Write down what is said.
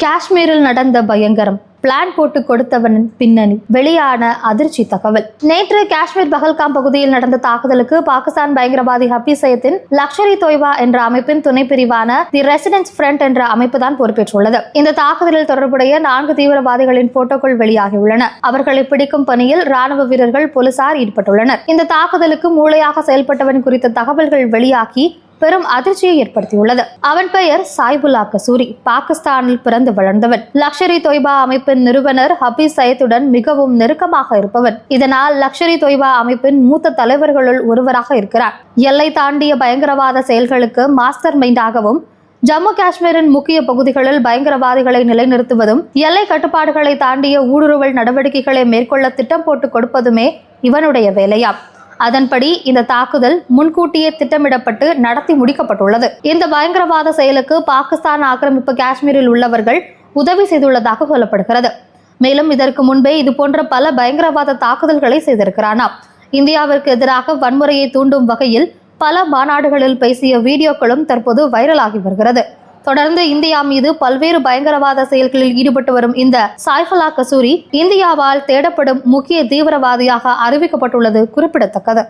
காஷ்மீரில் நடந்த பயங்கரம், பிளான் போட்டு கொடுத்தவனின் பின்னணி, வெளியான அதிர்ச்சி தகவல். நேற்று காஷ்மீர் பஹல்காம் பகுதியில் நடந்த தாக்குதலுக்கு பாகிஸ்தான் பயங்கரவாதி ஹபீஸ் சையத்தின் லஷ்கர்-இ-தொய்பா என்ற அமைப்பின் துணை பிரிவான தி ரெசிடென்ஸ் ஃப்ரண்ட் என்ற அமைப்பு தான் பொறுப்பேற்றுள்ளது. இந்த தாக்குதலில் தொடர்புடைய 4 தீவிரவாதிகளின் போட்டோக்கள் வெளியாகியுள்ளன. அவர்களை பிடிக்கும் பணியில் ராணுவ வீரர்கள், போலீசார் ஈடுபட்டுள்ளனர். இந்த தாக்குதலுக்கு மூளையாக செயல்பட்டவன் குறித்த தகவல்கள் வெளியாகி பெரும் அதிர்ச்சியை ஏற்படுத்தியுள்ளது. அவன் பெயர் சாய்புல்லா கசூரி. பாகிஸ்தானில் பிறந்து வளர்ந்தவன். லஷ்கர்-இ-தொய்பா அமைப்பின் நிறுவனர் ஹபீஸ் சையத்துடன் மிகவும் நெருக்கமாக இருப்பவன். இதனால் லஷ்கர்-இ-தொய்பா அமைப்பின் மூத்த தலைவர்களுள் ஒருவராக இருக்கிறார். எல்லை தாண்டிய பயங்கரவாத செயல்களுக்கு மாஸ்டர் மைண்டாகவும், ஜம்மு காஷ்மீரின் முக்கிய பகுதிகளில் பயங்கரவாதிகளை நிலைநிறுத்துவதும், எல்லை கட்டுப்பாடுகளை தாண்டிய ஊடுருவல் நடவடிக்கைகளை மேற்கொள்ள திட்டம் போட்டு கொடுப்பதுமே இவனுடைய வேலையாம். அதன்படி இந்த தாக்குதல் முன்கூட்டியே திட்டமிடப்பட்டு நடத்தி முடிக்கப்பட்டுள்ளது. இந்த பயங்கரவாத செயலுக்கு பாகிஸ்தான் ஆக்கிரமிப்பு காஷ்மீரில் உள்ளவர்கள் உதவி செய்துள்ளதாக சொல்லப்படுகிறது. மேலும் இதற்கு முன்பே இதுபோன்ற பல பயங்கரவாத தாக்குதல்களை செய்திருக்கிறானாம். இந்தியாவிற்கு எதிராக வன்முறையை தூண்டும் வகையில் பல மாநாடுகளில் பேசிய வீடியோக்களும் தற்போது வைரலாகி வருகிறது. தொடர்ந்து இந்தியா மீது பல்வேறு பயங்கரவாத செயல்களில் ஈடுபட்டு வரும் இந்த சாய்ஃபுல்லா கசூரி இந்தியாவால் தேடப்படும் முக்கிய தீவிரவாதியாக அறிவிக்கப்பட்டுள்ளது குறிப்பிடத்தக்கது.